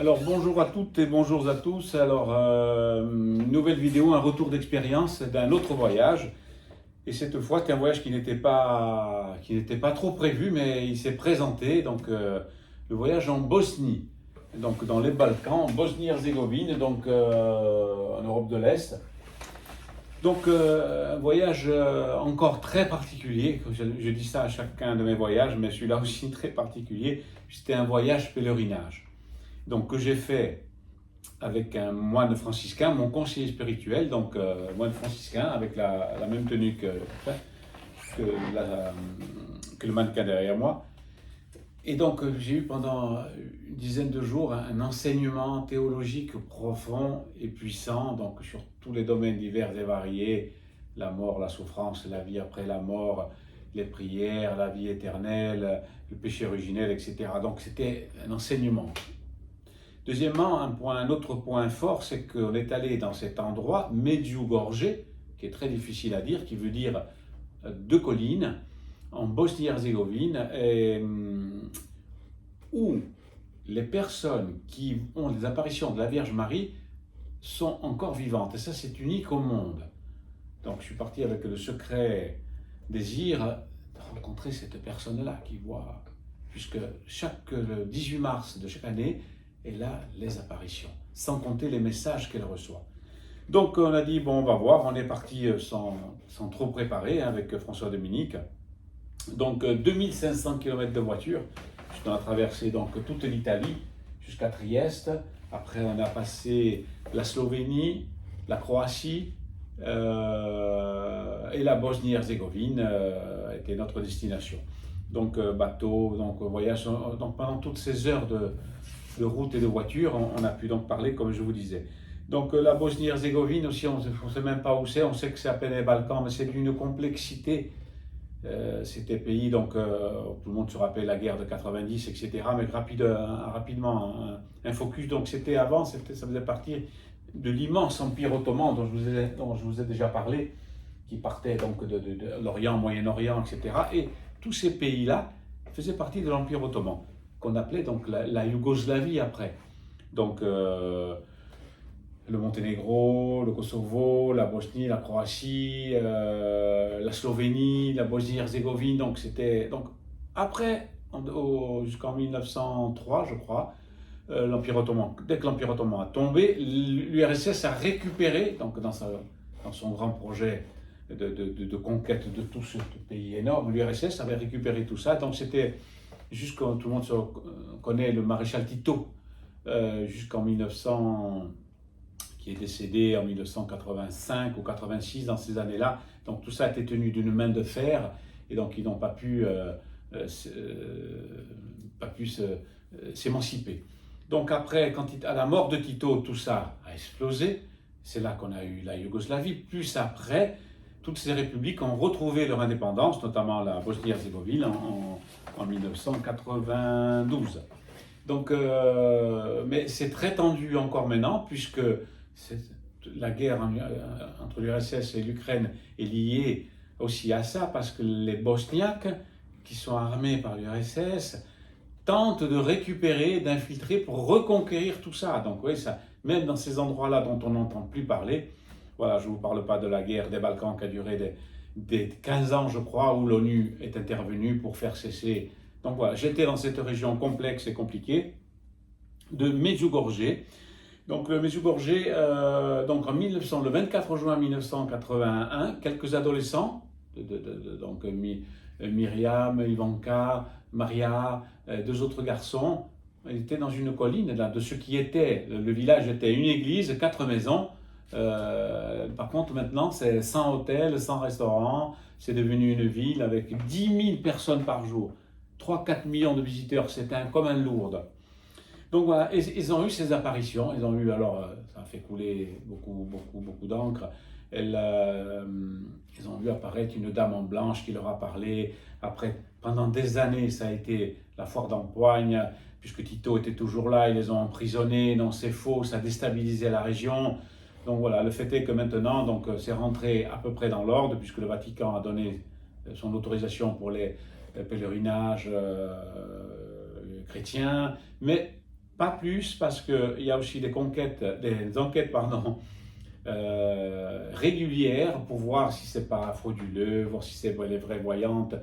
Alors bonjour à toutes et bonjour à tous. Alors nouvelle vidéo, un retour d'expérience d'un autre voyage. Et cette fois, c'est un voyage qui n'était pas trop prévu, mais il s'est présenté. Donc le voyage en Bosnie, donc dans les Balkans, en Bosnie-Herzégovine, donc en Europe de l'Est. Donc un voyage encore très particulier. Je dis ça à chacun de mes voyages, mais celui-là aussi très particulier. C'était un voyage pèlerinage. Donc que j'ai fait avec un moine franciscain, mon conseiller spirituel, donc moine franciscain, avec la même tenue que, que le mannequin derrière moi. Et donc j'ai eu pendant une dizaine de jours un enseignement théologique profond et puissant, donc sur tous les domaines divers et variés, la mort, la souffrance, la vie après la mort, les prières, la vie éternelle, le péché originel, etc. Donc c'était un enseignement. Deuxièmement, un autre point fort, c'est qu'on est allé dans cet endroit, Medjugorje, qui est très difficile à dire, qui veut dire deux collines, en Bosnie-Herzégovine, où les personnes qui ont des apparitions de la Vierge Marie sont encore vivantes. Et ça, c'est unique au monde. Donc, je suis parti avec le secret désir de rencontrer cette personne-là qui voit, puisque le 18 mars de chaque année, elle a les apparitions, sans compter les messages qu'elle reçoit. Donc on a dit, bon, on va voir, on est parti sans trop préparer avec François Dominique. Donc 2500 km de voiture, on a traversé donc toute l'Italie jusqu'à Trieste. Après on a passé la Slovénie, la Croatie et la Bosnie-Herzégovine était notre destination. Donc bateau, donc voyage, donc pendant toutes ces heures de route et de voiture, on a pu donc parler comme je vous disais. Donc la Bosnie-Herzégovine aussi, on ne sait même pas où c'est, on sait que c'est à peine les Balkans, mais c'est d'une complexité. C'était pays, donc tout le monde se rappelle la guerre de 90, etc. Mais rapidement, un focus, donc c'était avant, ça faisait partie de l'immense empire ottoman dont je vous ai déjà parlé, qui partait donc de l'Orient, Moyen-Orient, etc. Et tous ces pays-là faisaient partie de l'empire ottoman, qu'on appelait donc la Yougoslavie après. Donc le Monténégro, le Kosovo, la Bosnie, la Croatie, la Slovénie, la Bosnie-Herzégovine. Donc c'était donc après jusqu'en 1903, je crois, l'Empire ottoman. Dès que l'Empire ottoman a tombé, l'URSS a récupéré donc dans son grand projet de conquête de tout ce pays énorme, l'URSS avait récupéré tout ça. Donc c'était jusqu'en tout le monde connaît le maréchal Tito jusqu'en 1900, qui est décédé en 1985 ou 86 dans ces années-là. Donc tout ça a été tenu d'une main de fer et donc ils n'ont pas pu s'émanciper. Donc après, à la mort de Tito, tout ça a explosé. C'est là qu'on a eu la Yougoslavie. Plus après, toutes ces républiques ont retrouvé leur indépendance, notamment la Bosnie-Herzégovine en 1992. Donc, mais c'est très tendu encore maintenant, puisque la guerre entre l'URSS et l'Ukraine est liée aussi à ça, parce que les Bosniaques, qui sont armés par l'URSS, tentent de récupérer, d'infiltrer pour reconquérir tout ça. Donc oui, ça, même dans ces endroits-là dont on n'entend plus parler, voilà, je ne vous parle pas de la guerre des Balkans qui a duré des 15 ans, je crois, où l'ONU est intervenue pour faire cesser. Donc voilà, j'étais dans cette région complexe et compliquée de Medjugorje. Donc le Medjugorje, donc le 24 juin 1981, quelques adolescents, donc Myriam, Ivanka, Maria, deux autres garçons, étaient dans une colline là, de ce qui était, le village était une église, 4 maisons. Par contre maintenant c'est 100 hôtels, 100 restaurants, c'est devenu une ville avec 10 000 personnes par jour, 3-4 millions de visiteurs, c'était comme un Lourdes. Donc voilà, ils ont eu ces apparitions, ils ont eu, alors ça a fait couler beaucoup d'encre, ils ont vu apparaître une dame en blanche qui leur a parlé. Après, pendant des années, ça a été la foire d'empoigne, puisque Tito était toujours là, ils les ont emprisonnés, non c'est faux, ça a déstabilisé la région. Donc voilà, le fait est que maintenant, donc, c'est rentré à peu près dans l'ordre, puisque le Vatican a donné son autorisation pour les pèlerinages chrétiens, mais pas plus, parce qu'il y a aussi des enquêtes, pardon, régulières pour voir si c'est pas frauduleux, voir si c'est les vraies voyantes.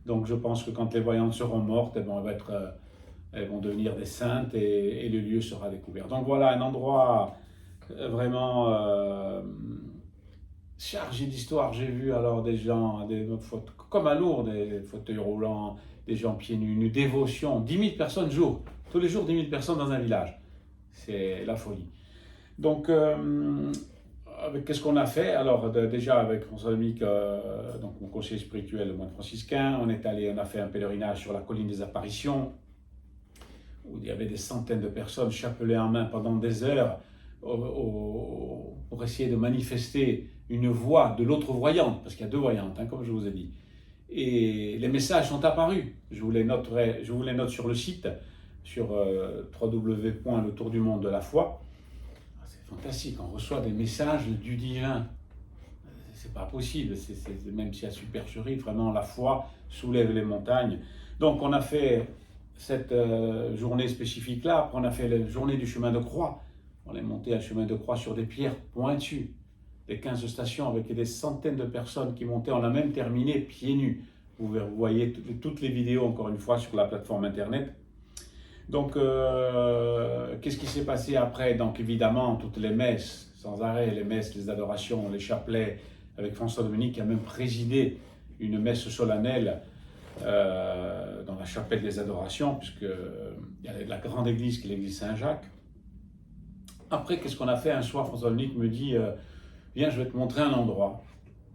Donc je pense que quand les voyantes seront mortes, elles vont devenir des saintes et le lieu sera découvert. Donc voilà un endroit vraiment chargé d'histoire. J'ai vu alors des gens, comme à Lourdes, des fauteuils roulants, des gens pieds nus, une dévotion, 10 000 personnes jour, tous les jours 10 000 personnes dans un village. C'est la folie. Donc, qu'est-ce qu'on a fait? Alors, déjà avec François-Dominique, donc mon conseiller spirituel, le moine franciscain, on a fait un pèlerinage sur la colline des apparitions, où il y avait des centaines de personnes chapelet en main pendant des heures pour essayer de manifester une voix de l'autre voyante, parce qu'il y a deux voyantes, hein, comme je vous ai dit. Et les messages sont apparus. Je vous les note sur le site, sur www.letourdumonde de la foi. C'est fantastique, on reçoit des messages du divin. C'est pas possible, même s'il y a supercherie, vraiment la foi soulève les montagnes. Donc on a fait cette journée spécifique-là, après on a fait la journée du chemin de croix. On est monté un chemin de croix sur des pierres pointues, des 15 stations avec des centaines de personnes qui montaient. On a même terminé pieds nus. Vous voyez toutes les vidéos, encore une fois, sur la plateforme internet. Donc, qu'est-ce qui s'est passé après? Donc, évidemment, toutes les messes, sans arrêt, les messes, les adorations, les chapelets, avec François-Dominique qui a même présidé une messe solennelle dans la chapelle des adorations, puisqu'il y a la grande église qui est l'église Saint-Jacques. Après, qu'est-ce qu'on a fait? Un soir, François-Dominique me dit viens, je vais te montrer un endroit.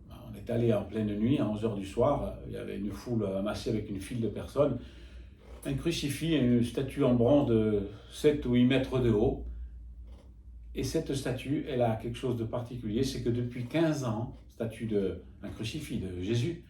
On est allé en pleine nuit, à 11h du soir, il y avait une foule amassée avec une file de personnes, un crucifix et une statue en bronze de 7 ou 8 mètres de haut. Et cette statue, elle a quelque chose de particulier, c'est que depuis 15 ans, un crucifix de Jésus,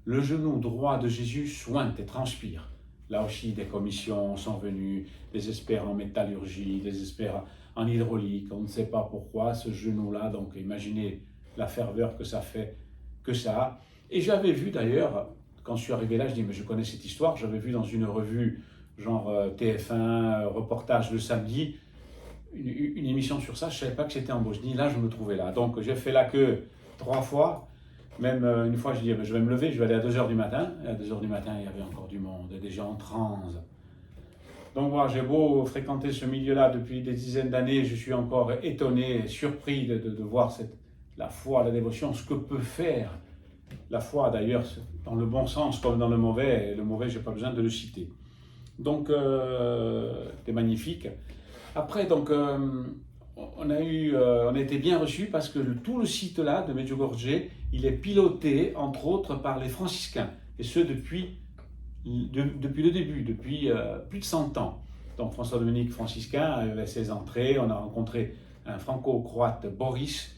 le genou droit de Jésus sointe et transpire. Là aussi, des commissions sont venues, des experts en métallurgie, des experts en hydraulique, on ne sait pas pourquoi ce genou-là, donc imaginez la ferveur que ça fait, que ça a. Et j'avais vu d'ailleurs, quand je suis arrivé là, je dis mais je connais cette histoire, j'avais vu dans une revue genre TF1, reportage le samedi, une émission sur ça, je ne savais pas que c'était en Bosnie, là je me trouvais là. Donc j'ai fait la queue 3 fois, même une fois je dis je vais me lever, je vais aller à 2h du matin, et à 2h du matin il y avait encore du monde, des gens en transe. Donc voilà, j'ai beau fréquenter ce milieu-là depuis des dizaines d'années, je suis encore étonné, surpris de voir la foi, la dévotion, ce que peut faire la foi d'ailleurs, dans le bon sens comme dans le mauvais, et le mauvais, je n'ai pas besoin de le citer. Donc, c'était magnifique. Après, donc, on a été bien reçus parce que tout le site-là de Medjugorje, il est piloté, entre autres, par les franciscains, et ce depuis le début, depuis plus de 100 ans. Donc François-Dominique franciscain avait ses entrées, on a rencontré un franco-croate, Boris,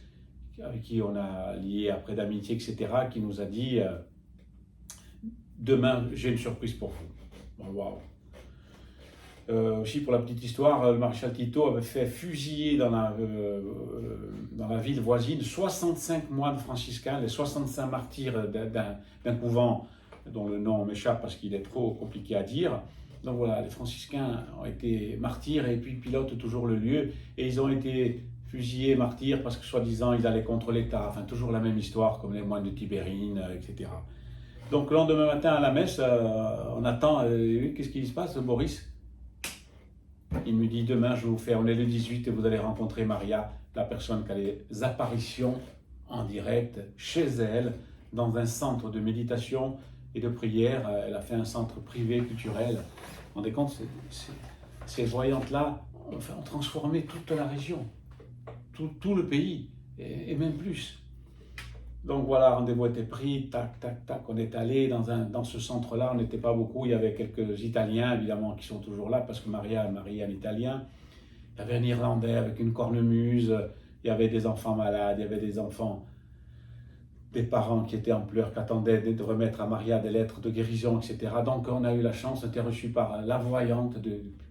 avec qui on a lié après d'amitié, etc., qui nous a dit demain j'ai une surprise pour vous. Bon, waouh. Aussi pour la petite histoire, le maréchal Tito avait fait fusiller dans la ville voisine 65 moines franciscains, les 65 martyrs d'un couvent dont le nom m'échappe parce qu'il est trop compliqué à dire. Donc voilà, les franciscains ont été martyrs et puis pilotent toujours le lieu. Et ils ont été fusillés, martyrs, parce que soi-disant ils allaient contre l'État. Enfin, toujours la même histoire comme les moines de Tibérine, etc. Donc le lendemain matin à la messe, on attend. Qu'est-ce qui se passe, Boris? Il me dit demain, on est le 18 et vous allez rencontrer Maria, la personne qui a les apparitions en direct chez elle, dans un centre de méditation et de prière. Elle a fait un centre privé culturel. Vous vous rendez compte, ces voyantes-là ont transformé toute la région, tout le pays, et même plus. Donc voilà, rendez-vous était pris, tac, tac, tac, on est allé dans ce centre-là, on n'était pas beaucoup, il y avait quelques Italiens évidemment qui sont toujours là, parce que Maria est un Italien, il y avait un Irlandais avec une cornemuse, il y avait des enfants malades, il y avait des parents qui étaient en pleurs, qui attendaient de remettre à Maria des lettres de guérison, etc. Donc on a eu la chance d'être reçu par la voyante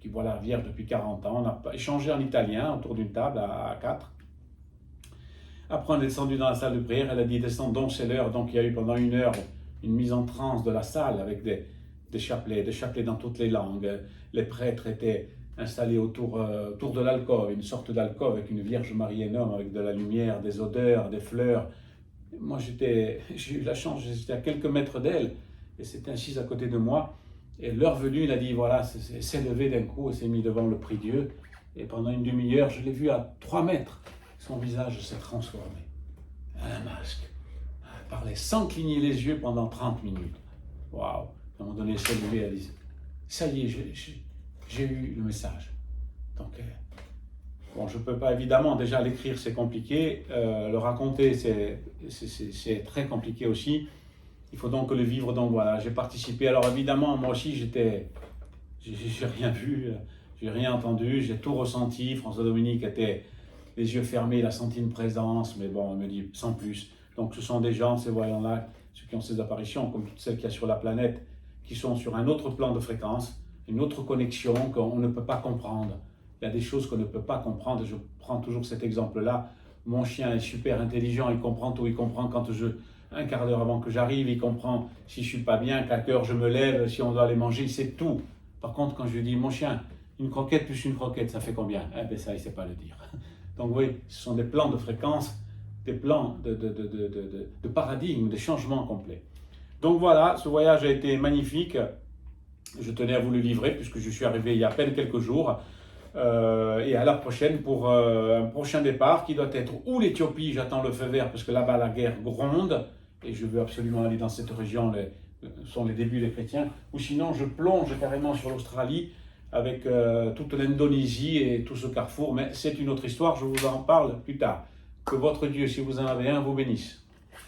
qui voit la Vierge depuis 40 ans, on a échangé en italien autour d'une table à 4. Après, on est descendu dans la salle de prière, elle a dit descendons, c'est l'heure. Donc il y a eu pendant 1 heure une mise en transe de la salle avec des chapelets dans toutes les langues. Les prêtres étaient installé autour de l'alcôve, une sorte d'alcôve avec une Vierge Marie énorme, avec de la lumière, des odeurs, des fleurs. Moi, j'ai eu la chance, j'étais à quelques mètres d'elle, et c'était assise à côté de moi. Et l'heure venue, il a dit, voilà, s'est levé d'un coup et s'est mis devant le prie-Dieu. Et pendant une demi-heure, je l'ai vu à 3 mètres. Son visage s'est transformé. Un masque. Elle parlait sans cligner les yeux pendant 30 minutes. Waouh! À un moment donné, elle s'est levée, elle dit, ça y est, j'ai eu le message. Donc, bon, je ne peux pas, évidemment, déjà l'écrire, c'est compliqué. Le raconter, c'est très compliqué aussi. Il faut donc le vivre. Donc voilà, j'ai participé. Alors évidemment, moi aussi, j'ai rien vu, j'ai rien entendu, j'ai tout ressenti. François Dominique était les yeux fermés, il a senti une présence, mais bon, il me dit sans plus. Donc ce sont des gens, ces voyants-là, ceux qui ont ces apparitions, comme toutes celles qu'il y a sur la planète, qui sont sur un autre plan de fréquence, une autre connexion qu'on ne peut pas comprendre. Il y a des choses qu'on ne peut pas comprendre. Je prends toujours cet exemple-là. Mon chien est super intelligent, il comprend tout, il comprend quand un quart d'heure avant que j'arrive, il comprend si je suis pas bien, qu'à quelle heure je me lève, si on doit aller manger, il sait tout. Par contre, quand je lui dis, mon chien, une croquette plus une croquette, ça fait combien? Eh bien ça, il ne sait pas le dire. Donc oui, ce sont des plans de fréquence, des plans de paradigme, des changements complets. Donc voilà, ce voyage a été magnifique. Je tenais à vous le livrer puisque je suis arrivé il y a à peine quelques jours. Et à la prochaine pour un prochain départ qui doit être ou l'Éthiopie, j'attends le feu vert parce que là-bas la guerre gronde et je veux absolument aller dans cette région, sont les débuts des chrétiens, ou sinon je plonge carrément sur l'Australie avec toute l'Indonésie et tout ce carrefour, mais c'est une autre histoire, je vous en parle plus tard. Que votre Dieu, si vous en avez un, vous bénisse.